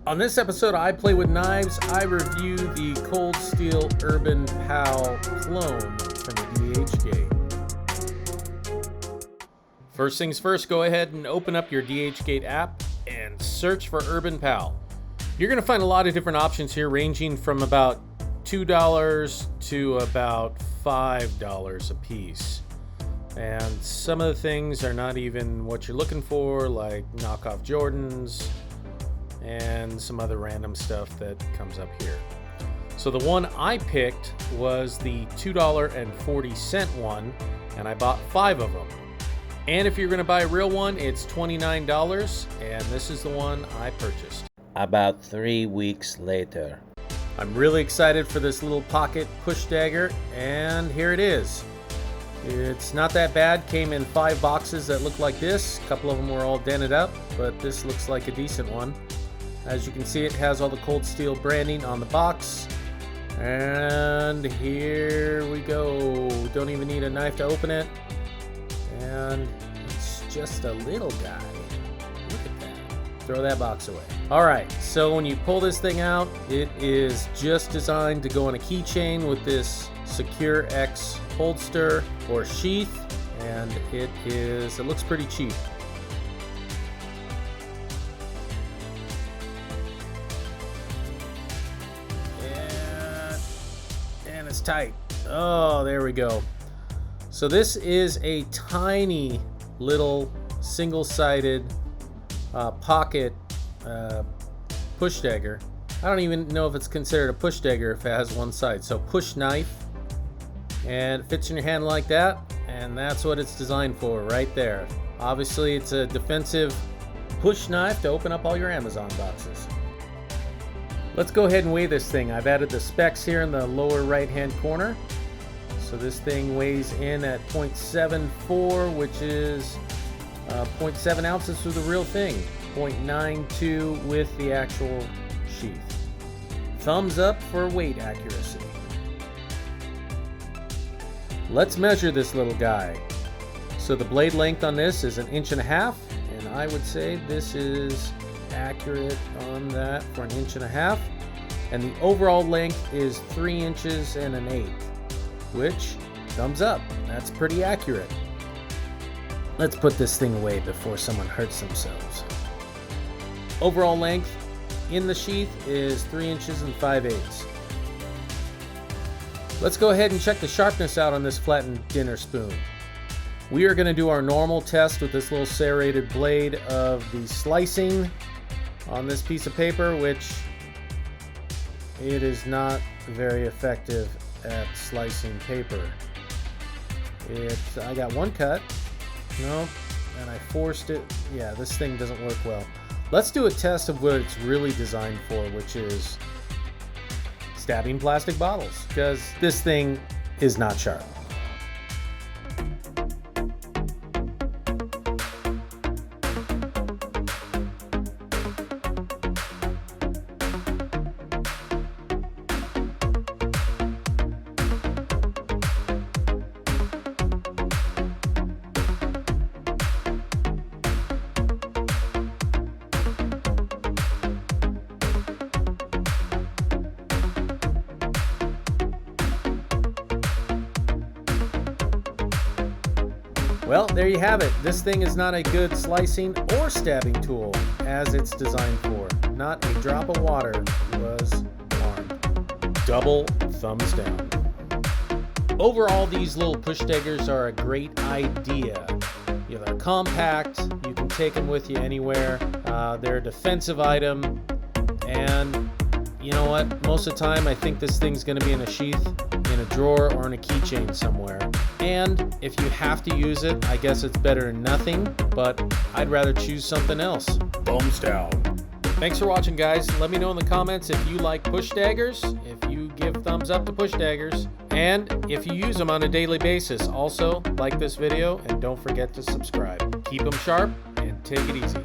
On this episode, I Play with Knives, I review the Cold Steel Urban Pal clone from DHgate. First things first, go ahead and open up your DHgate app and search for Urban Pal. You're going to find a lot of different options here, ranging from about $2 to about $5 a piece. And some of the things are not even what you're looking for, like knockoff Jordans and some other random stuff that comes up here. So the one I picked was the $2.40 one, and I bought 5 of them. And if you're going to buy a real one, it's $29, and this is the one I purchased. About 3 weeks later. I'm really excited for this little pocket push dagger, and here it is. It's not that bad. Came in 5 boxes that look like this. A couple of them were all dented up, but this looks like a decent one. As you can see, it has all the Cold Steel branding on the box. And here we go. Don't even need a knife to open it. And it's just a little guy. Look at that. Throw that box away. Alright, so when you pull this thing out, it is just designed to go on a keychain with this Secure X holster or sheath. And it looks pretty cheap. And it's tight. Oh, there we go. So this is a tiny little single-sided pocket push dagger. I don't even know if it's considered a push dagger if it has one side. So push knife, and it fits in your hand like that, and that's what it's designed for right there. Obviously, it's a defensive push knife to open up all your Amazon boxes. Let's go ahead and weigh this thing. I've added the specs here in the lower right hand corner. So this thing weighs in at 0.74, which is 0.7 ounces for the real thing, 0.92 with the actual sheath. Thumbs up for weight accuracy. Let's measure this little guy. So the blade length on this is 1.5 inches, and I would say this is accurate on that for 1.5 inches, and the overall length is 3 inches and 1/8, which, thumbs up, that's pretty accurate. Let's put this thing away before someone hurts themselves. Overall length in the sheath is 3 inches and 5/8. Let's go ahead and check the sharpness out on this flattened dinner spoon. We are going to do our normal test with this little serrated blade of the slicing on this piece of paper, which it is not very effective at slicing paper. I got one cut. No, and I forced it. Yeah, this thing doesn't work well. Let's do a test of what it's really designed for, which is stabbing plastic bottles, because this thing is not sharp. Well, there you have it. This thing is not a good slicing or stabbing tool as it's designed for. Not a drop of water was harmed. Double thumbs down. Overall, these little push daggers are a great idea. They're compact, you can take them with you anywhere. They're a defensive item, and you know what? Most of the time, I think this thing's going to be in a sheath, in a drawer, or in a keychain somewhere. And if you have to use it, I guess it's better than nothing, but I'd rather choose something else. Thumbs down. Thanks for watching, guys. Let me know in the comments if you like push daggers, if you give thumbs up to push daggers, and if you use them on a daily basis. Also, like this video, and don't forget to subscribe. Keep them sharp, and take it easy.